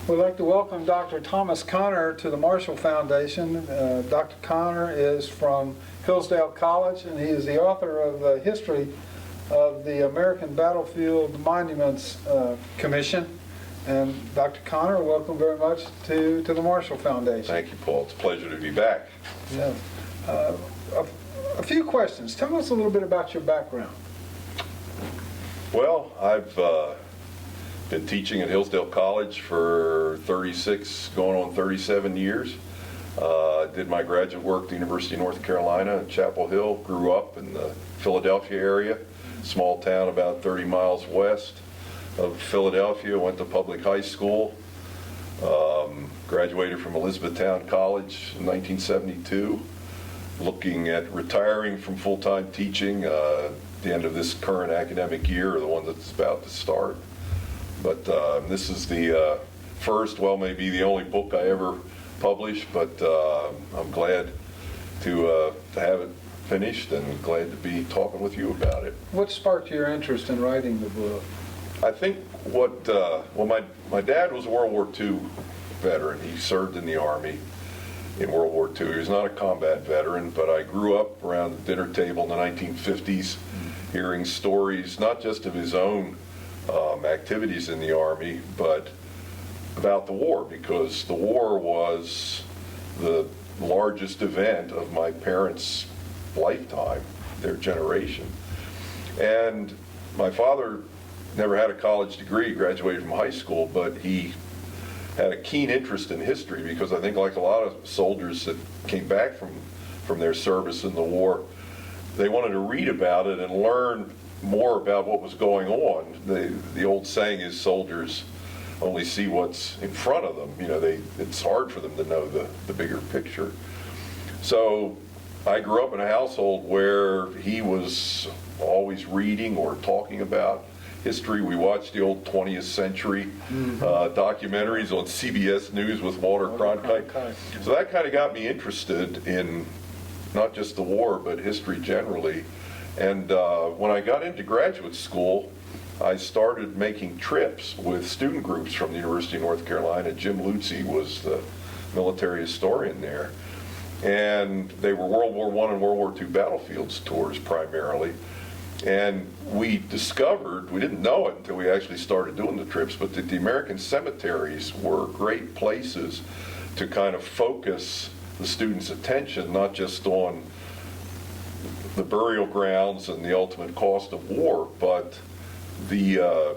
We'd like to welcome Dr. Thomas Connor to the Marshall Foundation. Dr. Connor is from Hillsdale College, and he is the author of the history of the American Battlefield Monuments Commission. And Dr. Connor, welcome very much to the Marshall Foundation. Thank you, Paul. It's a pleasure to be back. Yeah. A few questions. Tell us a little bit about your background. Well, I've been teaching at Hillsdale College for 36, going on 37 years. Did my graduate work at the University of North Carolina at Chapel Hill. Grew up in the Philadelphia area, small town about 30 miles west of Philadelphia. Went to public high school. Graduated from Elizabethtown College in 1972. Looking at retiring from full-time teaching at the end of this current academic year, or the one that's about to start. But this is the first, well, maybe the only book I ever published, but I'm glad to have it finished and glad to be talking with you about it. What sparked your interest in writing the book? I think well, my dad was a World War II veteran. He served in the Army in World War II. He was not a combat veteran, but I grew up around the dinner table in the 1950s, hearing stories, not just of his own activities in the Army, but about the war, because the war was the largest event of my parents' lifetime, their generation. And my father never had a college degree, graduated from high school, but he had a keen interest in history, because I think, like a lot of soldiers that came back from their service in the war, they wanted to read about it and learn more about what was going on. The old saying is, soldiers only see what's in front of them. You know, it's hard for them to know the bigger picture. So I grew up in a household where he was always reading or talking about history. We watched the old 20th century documentaries on CBS News with Walter Cronkite. So that kind of got me interested in not just the war, but history generally. And when I got into graduate school, I started making trips with student groups from the University of North Carolina. Jim Lutze was the military historian there. And they were World War I and World War II battlefields tours primarily. And we discovered, we didn't know it until we actually started doing the trips, but that the American cemeteries were great places to kind of focus the students' attention, not just on the burial grounds and the ultimate cost of war, but the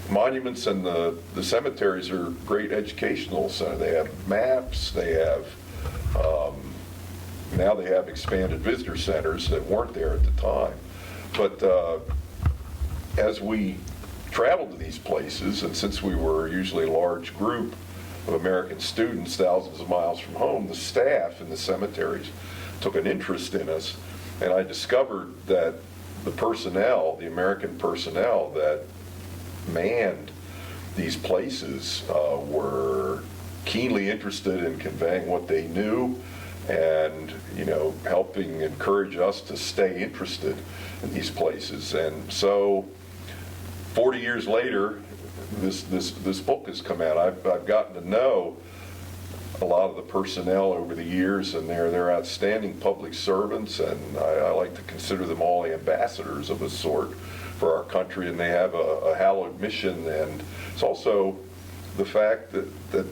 monuments and the cemeteries are great educational centers. They have maps, they have, now they have expanded visitor centers that weren't there at the time. But as we traveled to these places, and since we were usually a large group of American students thousands of miles from home, the staff in the cemeteries took an interest in us, and I discovered that the personnel, the American personnel that manned these places were keenly interested in conveying what they knew and, you know, helping encourage us to stay interested in these places. And so 40 years later, this book has come out. I've gotten to know a lot of the personnel over the years, and they're outstanding public servants, and I like to consider them all ambassadors of a sort for our country, and they have a hallowed mission. And it's also the fact that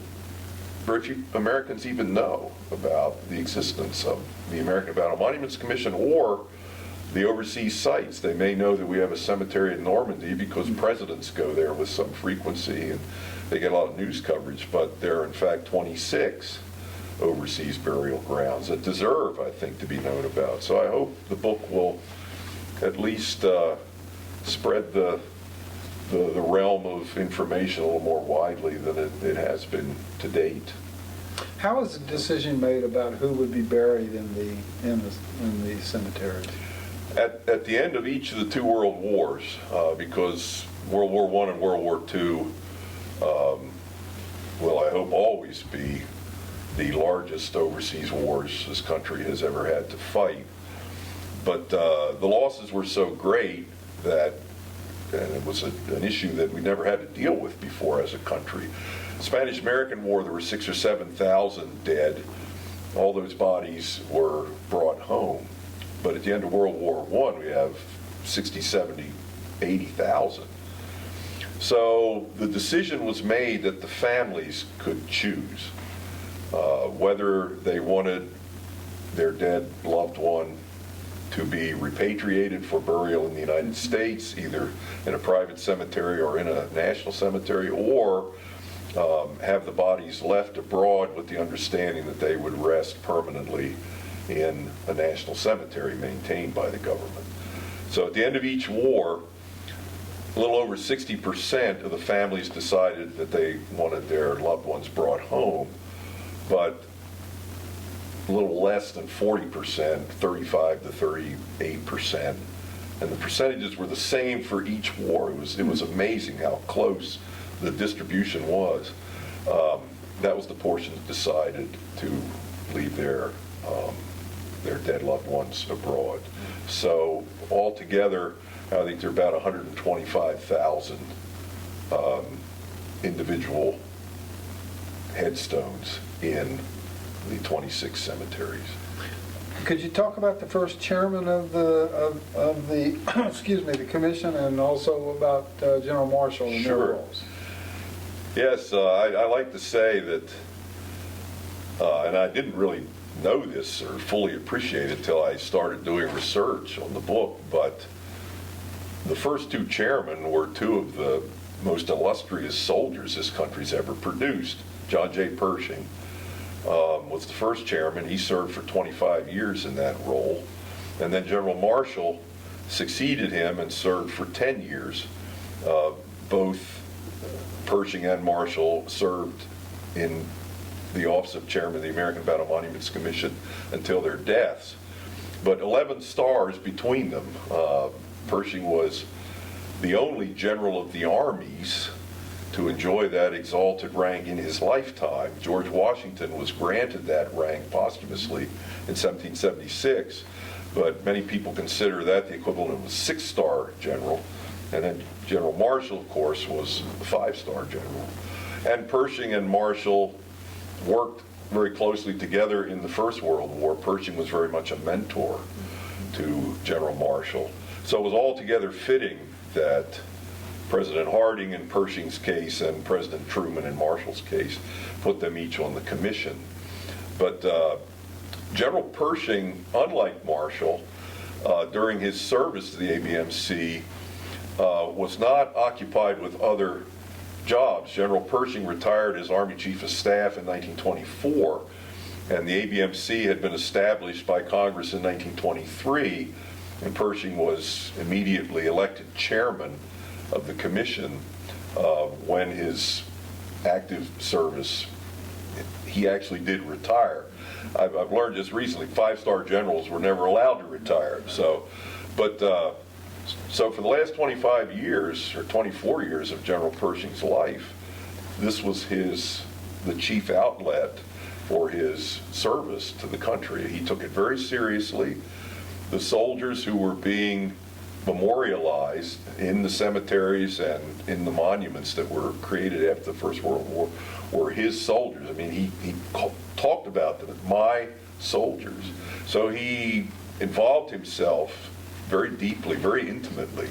very few Americans even know about the existence of the American Battle Monuments Commission or the overseas sites. They may know that we have a cemetery in Normandy because presidents go there with some frequency and they get a lot of news coverage, but there are in fact 26 overseas burial grounds that deserve, I think, to be known about. So I hope the book will at least spread the realm of information a little more widely than it has been to date. How was the decision made about who would be buried in the cemeteries? At the end of each of the two world wars, because World War I and World War II will, I hope, always be the largest overseas wars this country has ever had to fight. But the losses were so great that and it was an issue that we never had to deal with before as a country. Spanish-American War, there were 6,000 or 7,000 dead. All those bodies were brought home. But at the end of World War I, we have 60, 70, 80,000. So the decision was made that the families could choose whether they wanted their dead loved one to be repatriated for burial in the United States, either in a private cemetery or in a national cemetery, or have the bodies left abroad with the understanding that they would rest permanently in a national cemetery maintained by the government. So at the end of each war, a little over 60% of the families decided that they wanted their loved ones brought home, but a little less than 40%, 35 to 38%, and the percentages were the same for each war. It was amazing how close the distribution was. That was the portion that decided to leave their dead loved ones abroad. So altogether, I think there are about 125,000 individual headstones in the 26 cemeteries. Could you talk about the first chairman of the excuse me, the commission, and also about General Marshall and their roles? Yes, I like to say that, and I didn't really know this or fully appreciate it until I started doing research on the book, but the first two chairmen were two of the most illustrious soldiers this country's ever produced. John J. Pershing was the first chairman. He served for 25 years in that role. And then General Marshall succeeded him and served for 10 years. Both Pershing and Marshall served in the office of chairman of the American Battle Monuments Commission until their deaths. But 11 stars between them. Pershing was the only general of the armies to enjoy that exalted rank in his lifetime. George Washington was granted that rank posthumously in 1776, but many people consider that the equivalent of a 6-star general. And then General Marshall, of course, was a 5-star general. And Pershing and Marshall worked very closely together in the First World War. Pershing was very much a mentor to General Marshall. So it was altogether fitting that President Harding in Pershing's case and President Truman in Marshall's case put them each on the commission. But General Pershing, unlike Marshall, during his service to the ABMC, was not occupied with other jobs. General Pershing retired as Army Chief of Staff in 1924, and the ABMC had been established by Congress in 1923, and Pershing was immediately elected chairman of the commission when his active service, he actually did retire. I've learned just recently 5-star generals were never allowed to retire. So for the last 25 years or 24 years of General Pershing's life, this was the chief outlet for his service to the country. He took it very seriously. The soldiers who were being memorialized in the cemeteries and in the monuments that were created after the First World War were his soldiers. I mean, he talked about them as my soldiers. So he involved himself very deeply, very intimately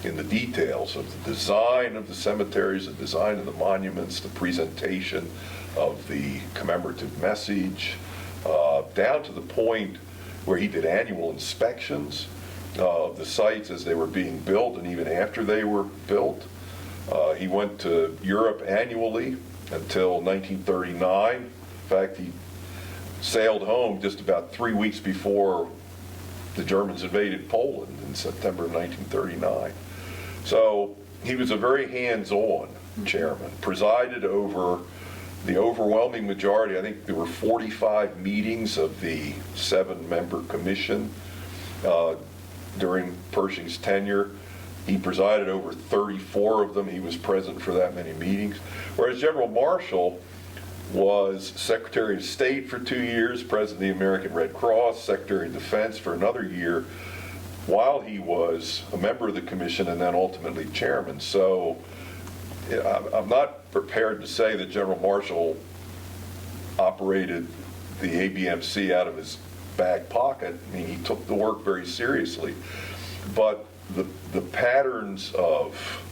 in the details of the design of the cemeteries, the design of the monuments, the presentation of the commemorative message, down to the point where he did annual inspections of the sites as they were being built and even after they were built. He went to Europe annually until 1939. In fact, he sailed home just about 3 weeks before the Germans invaded Poland in September of 1939. So he was a very hands-on chairman, presided over the overwhelming majority. I think there were 45 meetings of the 7-member commission during Pershing's tenure. He presided over 34 of them. He was present for that many meetings. Whereas General Marshall was Secretary of State for 2 years, President of the American Red Cross, Secretary of Defense for another year. while he was a member of the commission and then ultimately chairman. So I'm not prepared to say that General Marshall operated the ABMC out of his back pocket. I mean, he took the work very seriously. But the patterns of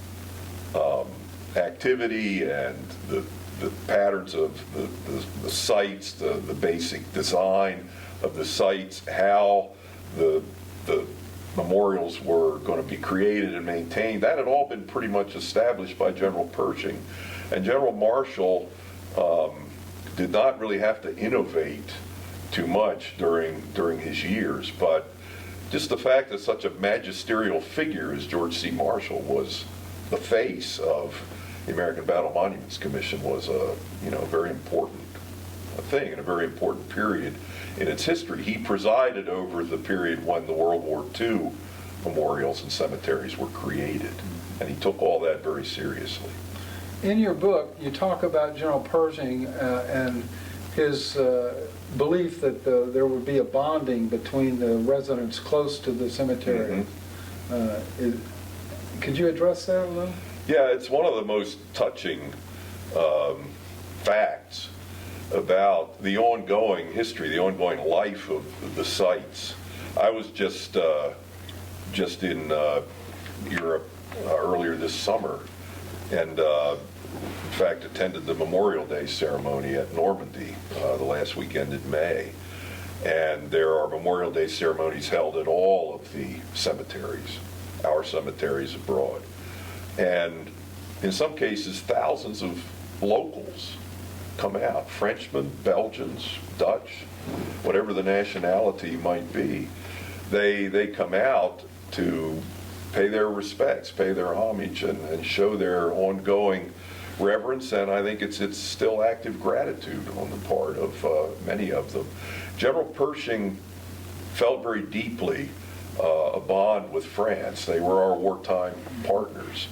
activity and the patterns of the sites, the basic design of the sites, how the memorials were going to be created and maintained, that had all been pretty much established by General Pershing. And General Marshall did not really have to innovate too much during his years, but just the fact that such a magisterial figure as George C. Marshall was the face of the American Battle Monuments Commission was a very important thing and a very important period in its history. He presided over the period when the World War II memorials and cemeteries were created, and he took all that very seriously. In your book, you talk about General Pershing and his belief that there would be a bonding between the residents close to the cemetery. Could you address that a little? Yeah, it's one of the most touching facts about the ongoing history, the ongoing life of the sites. I was just in Europe earlier this summer, and in fact attended the Memorial Day ceremony at Normandy the last weekend in May. And there are Memorial Day ceremonies held at all of the cemeteries, our cemeteries abroad. And in some cases, thousands of locals come out, Frenchmen, Belgians, Dutch, whatever the nationality might be. They come out to pay their respects, pay their homage, and show their ongoing reverence, and I think it's still active gratitude on the part of many of them. General Pershing felt very deeply a bond with France. They were our wartime partners,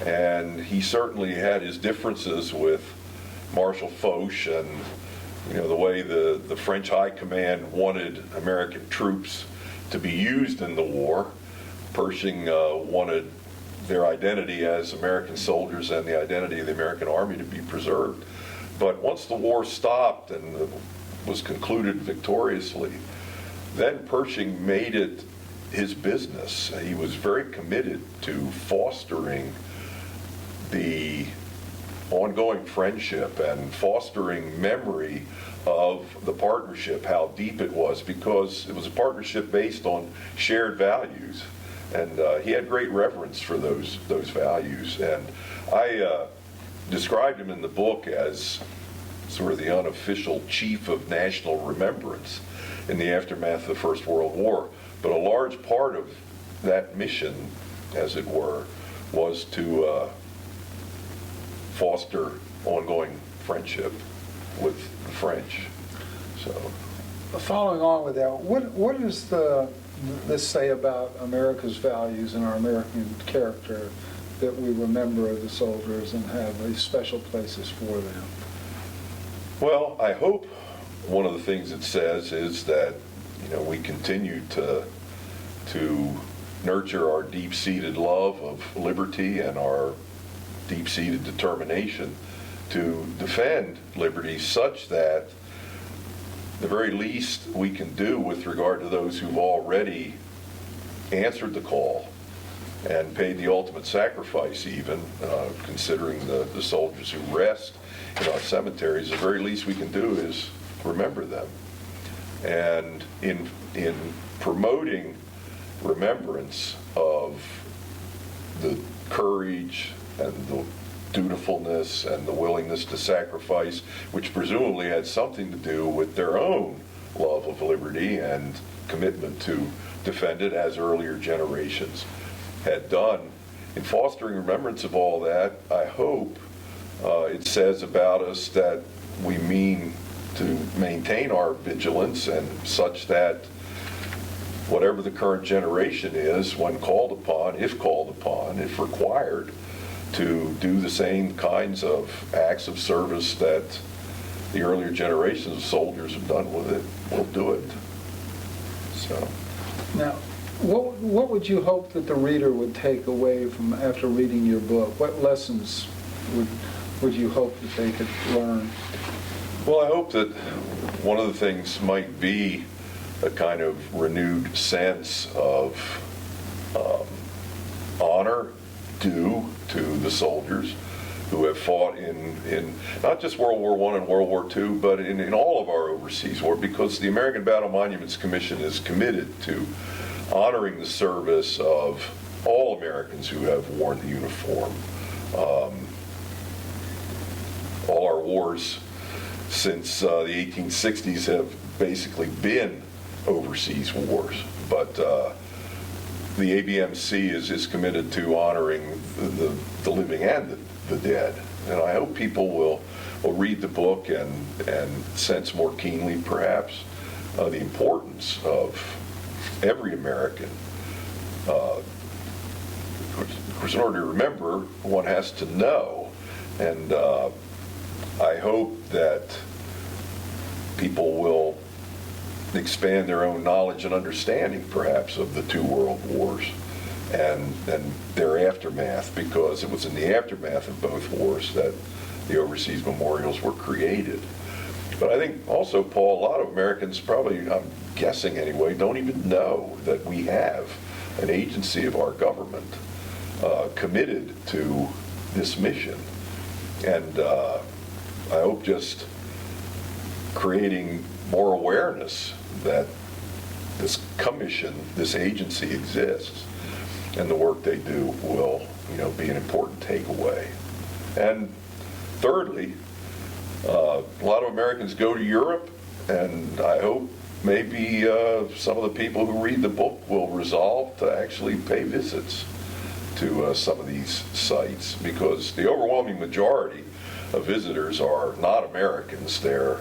and he certainly had his differences with Marshal Foch and the way the French High Command wanted American troops to be used in the war. Pershing wanted their identity as American soldiers and the identity of the American Army to be preserved. But once the war stopped and was concluded victoriously, then Pershing made it his business. He was very committed to fostering the ongoing friendship and fostering memory of the partnership, how deep it was, because it was a partnership based on shared values. And he had great reverence for those values. And I described him in the book as sort of the unofficial chief of national remembrance in the aftermath of the First World War. But a large part of that mission, as it were, was to foster ongoing friendship with the French. So, following on with that, what does this say about America's values and our American character that we remember the soldiers and have these special places for them? Well, I hope one of the things it says is that we continue to nurture our deep-seated love of liberty and our deep-seated determination to defend liberty, such that the very least we can do with regard to those who've already answered the call and paid the ultimate sacrifice, even considering the soldiers who rest in our cemeteries, the very least we can do is remember them. And in promoting remembrance of the courage and the dutifulness and the willingness to sacrifice, which presumably had something to do with their own love of liberty and commitment to defend it, as earlier generations had done. In fostering remembrance of all that, I hope it says about us that we mean to maintain our vigilance, and such that whatever the current generation is, when called upon, if required, to do the same kinds of acts of service that the earlier generations of soldiers have done with it, will do it. So. Now, What would you hope that the reader would take away from after reading your book? What lessons would you hope that they could learn? Well, I hope that one of the things might be a kind of renewed sense of honor due to the soldiers who have fought in not just World War I and World War II, but in all of our overseas war, because the American Battle Monuments Commission is committed to honoring the service of all Americans who have worn the uniform. All our wars since the 1860s have basically been overseas wars, but the ABMC is committed to honoring the living and the dead. And I hope people will read the book and sense more keenly, perhaps, the importance of every American. Of course, in order to remember, one has to know. And I hope that people will expand their own knowledge and understanding, perhaps, of the two world wars and their aftermath, because it was in the aftermath of both wars that the overseas memorials were created. But I think also, Paul, a lot of Americans probably, I'm guessing anyway, don't even know that we have an agency of our government committed to this mission. And I hope just creating more awareness that this commission, this agency exists, and the work they do will, be an important takeaway. And thirdly, a lot of Americans go to Europe, and I hope maybe some of the people who read the book will resolve to actually pay visits to some of these sites, because the overwhelming majority of visitors are not Americans, they're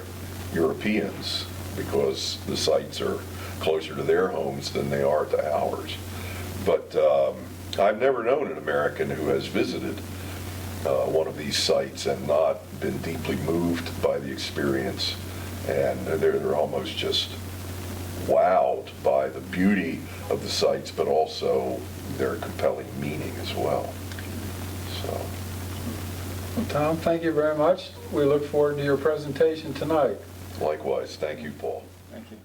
Europeans, because the sites are closer to their homes than they are to ours. But I've never known an American who has visited one of these sites and not been deeply moved by the experience, and they're almost just wowed by the beauty of the sites, but also their compelling meaning as well. So. Well, Tom, thank you very much. We look forward to your presentation tonight. Likewise. Thank you, Paul. Thank you.